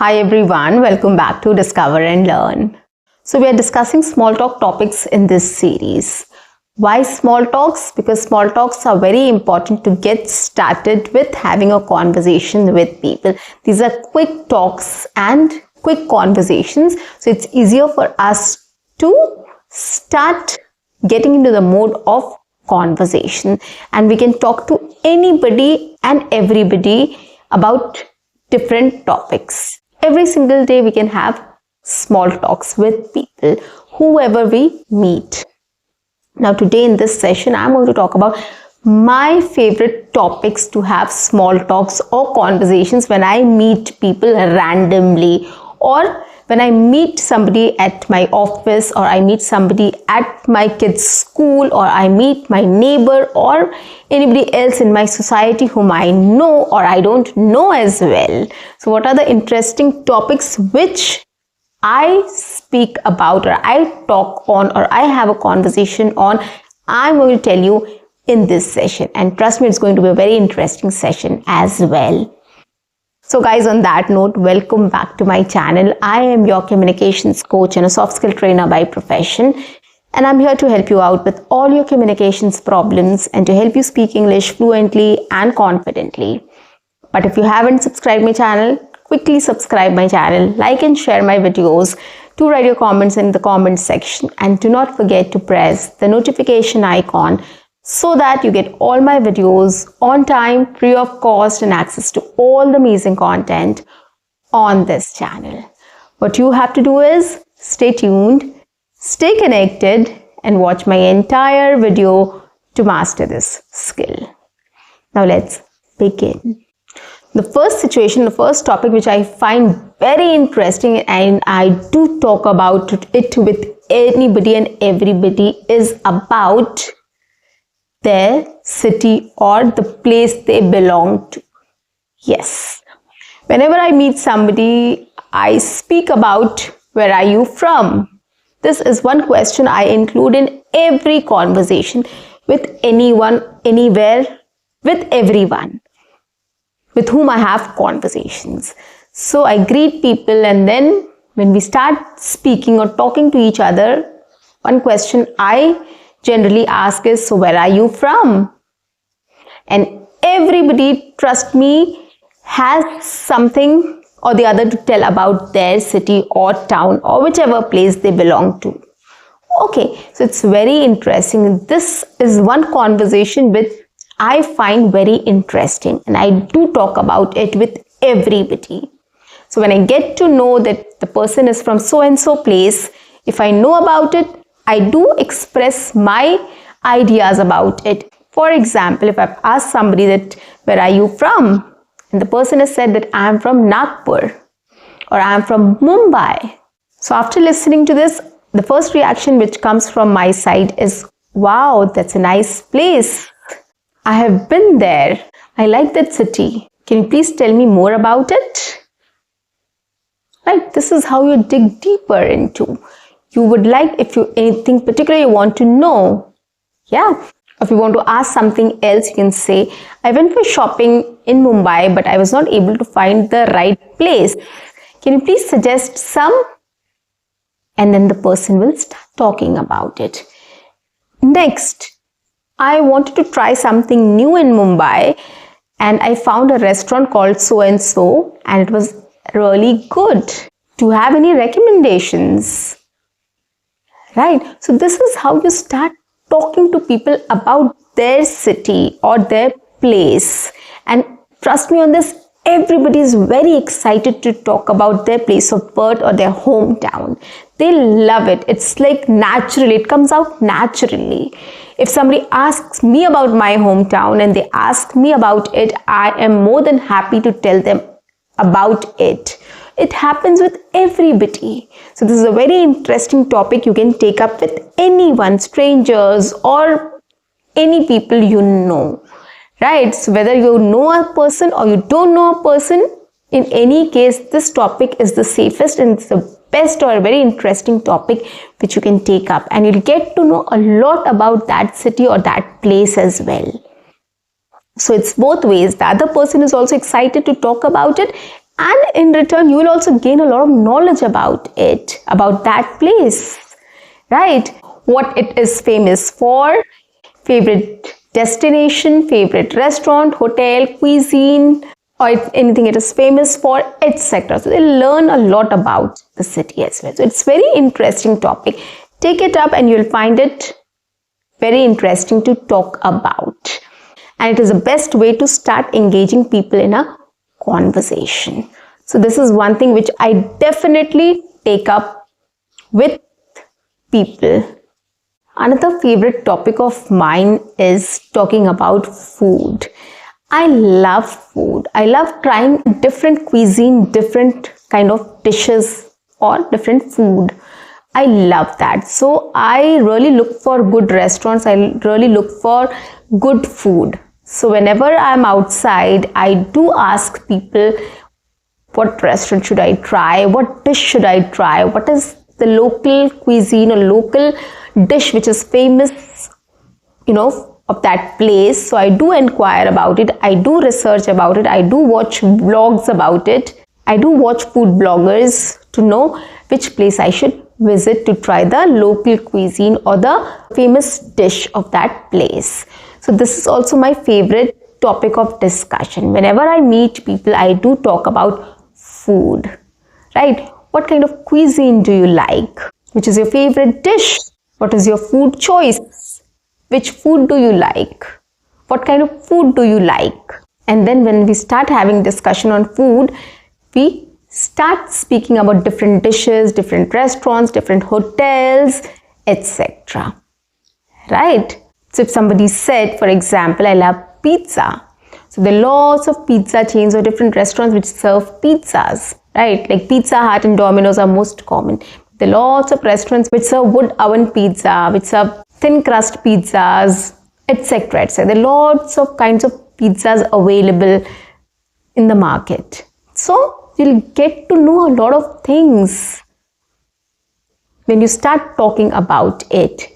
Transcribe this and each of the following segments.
Hi everyone, welcome back to Discover and Learn. So we are discussing small talk topics in this series. Why small talks? Because small talks are very important to get started with having a conversation with people. These are quick talks and quick conversations. So it's easier for us to start getting into the mode of conversation, and we can talk to anybody and everybody about different topics. Every single day we can have small talks with people, whoever we meet. Now today in this session, I'm going to talk about my favorite topics to have small talks or conversations when I meet people randomly, or when I meet somebody at my office, or I meet somebody at my kids' school, or I meet my neighbor or anybody else in my society whom I know or I don't know as well. So what are the interesting topics which I speak about, or I talk on, or I have a conversation on? I'm going to tell you in this session, and trust me, it's going to be a very interesting session as well. So guys, on that note, welcome back to my channel. I am your communications coach and a soft skill trainer by profession, and I'm here to help you out with all your communications problems and to help you speak English fluently and confidently. But if you haven't subscribed my channel, quickly subscribe my channel, like and share my videos, do write your comments in the comment section, and do not forget to press the notification icon so that you get all my videos on time, free of cost, and access to all the amazing content on this channel. What you have to do is stay tuned, stay connected, and watch my entire video to master this skill. Now let's begin. The first situation, the first topic which I find very interesting, and I do talk about it with anybody and everybody, is about their city or the place they belong to. Yes, whenever I meet somebody, I speak about where are you from. This is one question I include in every conversation with anyone, anywhere, with everyone with whom I have conversations. So I greet people, and then when we start speaking or talking to each other, one question I generally ask is, so where are you from? And everybody, trust me, has something or the other to tell about their city or town or whichever place they belong to. Okay, so it's very interesting. This is one conversation which I find very interesting, and I do talk about it with everybody. So when I get to know that the person is from so and so place, if I know about it, I do express my ideas about it. For example, if I've asked somebody that where are you from, and the person has said that I am from Nagpur or I am from Mumbai. So after listening to this, the first reaction which comes from my side is, wow, that's a nice place. I have been there. I like that city. Can you please tell me more about it? Right, this is how you dig deeper into. You would like, if you anything particular you want to know. Yeah. If you want to ask something else, you can say, I went for shopping in Mumbai, but I was not able to find the right place. Can you please suggest some? And then the person will start talking about it. Next, I wanted to try something new in Mumbai, and I found a restaurant called so and so, and it was really good. Do you have any recommendations? Right, so this is how you start talking to people about their city or their place. And trust me on this, everybody is very excited to talk about their place of birth or their hometown. They love it. It's like naturally, it comes out naturally. If somebody asks me about my hometown and they ask me about it, I am more than happy to tell them about it. It happens with everybody. So this is a very interesting topic you can take up with anyone, strangers or any people you know. Right? So whether you know a person or you don't know a person, in any case, this topic is the safest and it's the best or a very interesting topic which you can take up, and you'll get to know a lot about that city or that place as well. So it's both ways. The other person is also excited to talk about it, And in return, you will also gain a lot of knowledge about it, about that place, right? What it is famous for, favorite destination, favorite restaurant, hotel, cuisine, or anything it is famous for, etc. So they learn a lot about the city as well. So it's very interesting topic. Take it up and you'll find it very interesting to talk about. And it is the best way to start engaging people in a conversation. So this is one thing which I definitely take up with people. Another favorite topic of mine is talking about food. I love food. I love trying different cuisine, different kind of dishes or different food. I love that. So I really look for good restaurants. I really look for good food. So whenever I'm outside, I do ask people, what restaurant should I try? What dish should I try? What is the local cuisine or local dish which is famous, of that place? So I do inquire about it. I do research about it. I do watch vlogs about it. I do watch food bloggers to know which place I should visit to try the local cuisine or the famous dish of that place. So this is also my favorite topic of discussion. Whenever I meet people, I do talk about food, right? What kind of cuisine do you like? Which is your favorite dish? What is your food choice? Which food do you like? What kind of food do you like? And then when we start having discussion on food, we start speaking about different dishes, different restaurants, different hotels, etc. Right? So if somebody said, for example, I love pizza. So there are lots of pizza chains or different restaurants which serve pizzas, right? Like Pizza Hut and Domino's are most common. There are lots of restaurants which serve wood oven pizza, which serve thin crust pizzas, etc. etc. There are lots of kinds of pizzas available in the market. So you'll get to know a lot of things when you start talking about it.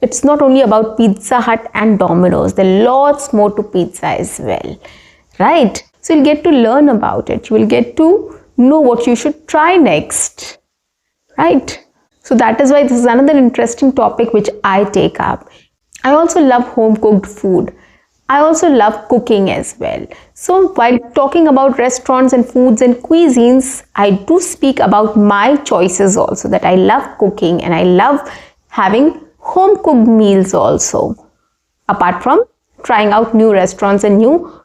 It's not only about Pizza Hut and Domino's. There are lots more to pizza as well, right? So you'll get to learn about it. You will get to know what you should try next, right? So that is why this is another interesting topic which I take up. I also love home cooked food. I also love cooking as well. So while talking about restaurants and foods and cuisines, I do speak about my choices also, that I love cooking and I love having home cooked meals also, apart from trying out new restaurants and new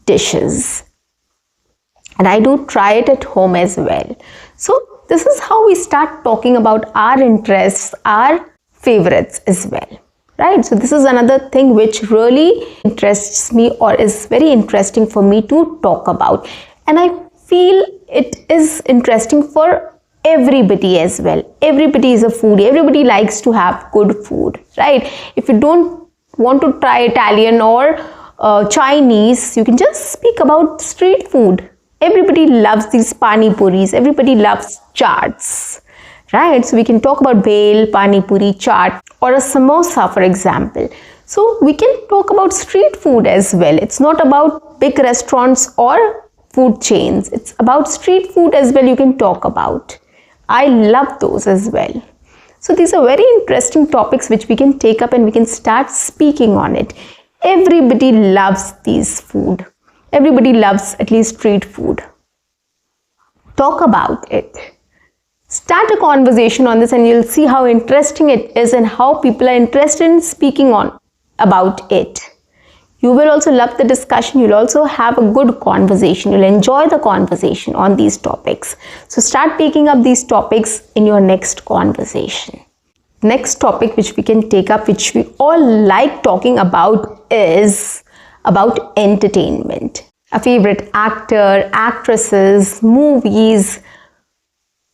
dishes. And I do try it at home as well. So this is how we start talking about our interests, our favorites as well, right? So this is another thing which really interests me or is very interesting for me to talk about. And I feel it is interesting for everybody as well. Everybody is a foodie. Everybody likes to have good food, right? If you don't want to try Italian or Chinese, you can just speak about street food. Everybody loves these pani puris. Everybody loves chaats, right? So we can talk about bhel, pani puri, chaat, or a samosa, for example. So we can talk about street food as well. It's not about big restaurants or food chains. It's about street food as well. You can talk about. I love those as well. So these are very interesting topics which we can take up and we can start speaking on it. Everybody loves these food. Everybody loves at least street food. Talk about it. Start a conversation on this and you'll see how interesting it is and how people are interested in speaking on about it. You will also love the discussion. You'll also have a good conversation. You'll enjoy the conversation on these topics. So start taking up these topics in your next conversation. Next topic which we can take up, which we all like talking about, is about entertainment. A favorite actor, actresses, movies,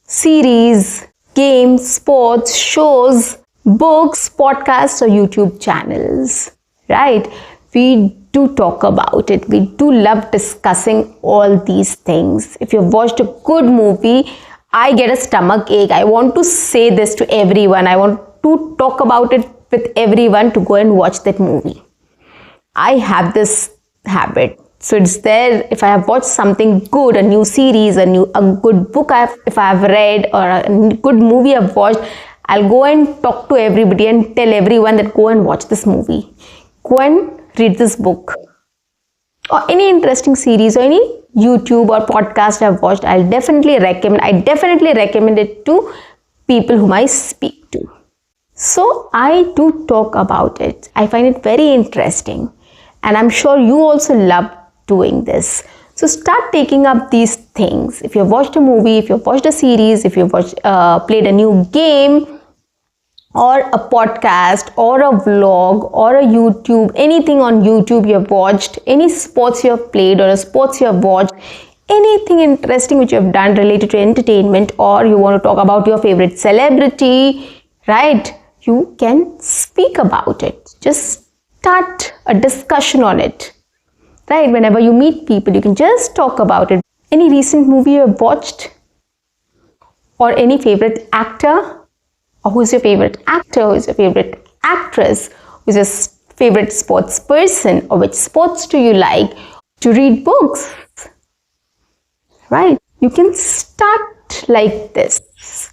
series, games, sports, shows, books, podcasts, or YouTube channels, right? We do talk about it. We do love discussing all these things. If you've watched a good movie, I get a stomach ache. I want to say this to everyone. I want to talk about it with everyone to go and watch that movie. I have this habit. So it's there. If I have watched something good, a new series, a good book if I have read, or a good movie I've watched, I'll go and talk to everybody and tell everyone that go and watch this movie, go and read this book, or any interesting series or any YouTube or podcast I've watched. I definitely recommend it to people whom I speak to. So I do talk about it. I find it very interesting, and I'm sure you also love doing this. So start taking up these things. If you've watched a movie, if you've watched a series, if you've played a new game, or a podcast, or a vlog, or a YouTube, anything on YouTube you've watched, any sports you've played or a sports you've watched, anything interesting which you have done related to entertainment, or you want to talk about your favorite celebrity, right? You can speak about it. Just start a discussion on it, right? Whenever you meet people, you can just talk about it. Any recent movie you have watched, or any favorite actor, or who's your favorite actor, who's your favorite actress, who's your favorite sports person, or which sports do you like? To read books, right? You can start like this.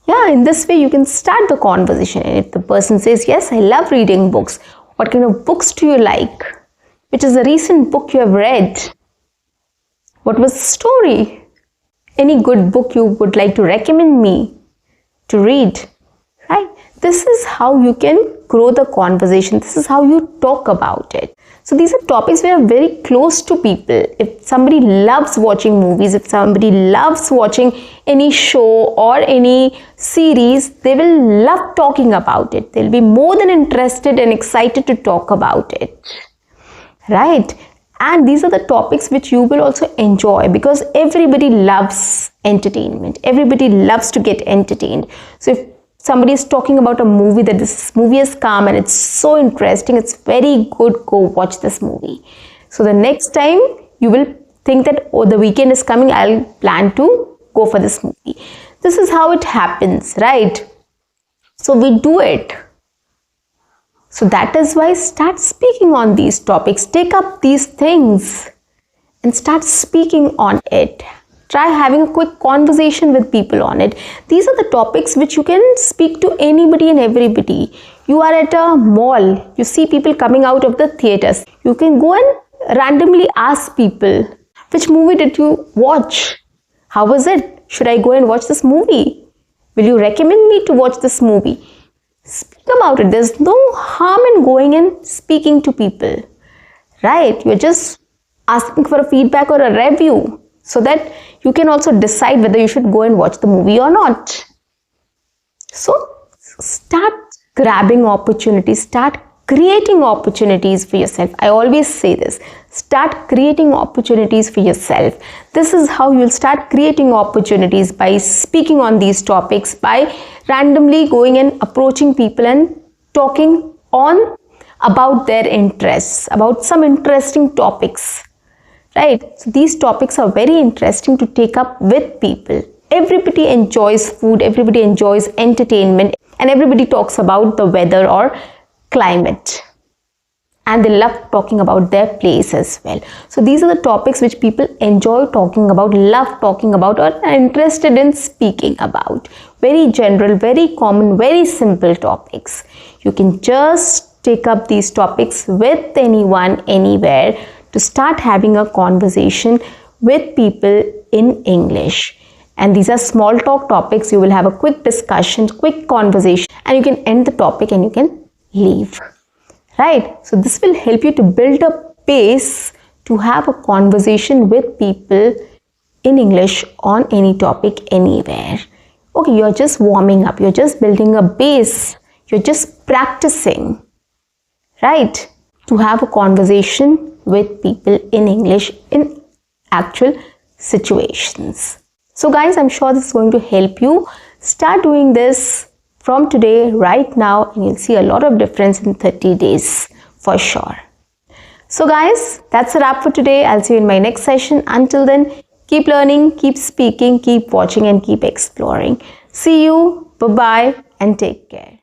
Yeah, in this way you can start the conversation. And if the person says, yes, I love reading books, what kind of books do you like? Which is a recent book you have read? What was the story? Any good book you would like to recommend me to read, right? This is how you can grow the conversation. This is how you talk about it. So these are topics that are very close to people. If somebody loves watching movies, if somebody loves watching any show or any series, they will love talking about it. They'll be more than interested and excited to talk about it, right? And these are the topics which you will also enjoy, because everybody loves entertainment. Everybody loves to get entertained. So if somebody is talking about a movie, that this movie has come and it's so interesting, it's very good, go watch this movie. So the next time you will think that, oh, the weekend is coming, I'll plan to go for this movie. This is how it happens, right? So we do it. So that is why start speaking on these topics. Take up these things and start speaking on it. Try having a quick conversation with people on it. These are the topics which you can speak to anybody and everybody. You are at a mall, you see people coming out of the theaters. You can go and randomly ask people, which movie did you watch? How was it? Should I go and watch this movie? Will you recommend me to watch this movie? Speak about it. There's no harm in going and speaking to people, right? You're just asking for a feedback or a review, so that you can also decide whether you should go and watch the movie or not. So start grabbing opportunities, start creating opportunities for yourself. I always say this, start creating opportunities for yourself. This is how you'll start creating opportunities, by speaking on these topics, by randomly going and approaching people and talking on about their interests, about some interesting topics. Right? So these topics are very interesting to take up with people. Everybody enjoys food, everybody enjoys entertainment, and everybody talks about the weather or climate. And they love talking about their place as well. So these are the topics which people enjoy talking about, love talking about, or are interested in speaking about. Very general, very common, very simple topics. You can just take up these topics with anyone, anywhere, to start having a conversation with people in English. And these are small talk topics. You will have a quick discussion, quick conversation, and you can end the topic and you can leave, right? So this will help you to build a base to have a conversation with people in English on any topic, anywhere. Okay, you're just warming up, you're just building a base, you're just practicing, right, to have a conversation with people in English in actual situations. So guys, I'm sure this is going to help you. Start doing this from today, right now, and you'll see a lot of difference in 30 days for sure. So guys, that's a wrap for today. I'll see you in my next session. Until then, keep learning, keep speaking, keep watching, and keep exploring. See you, bye-bye, and take care.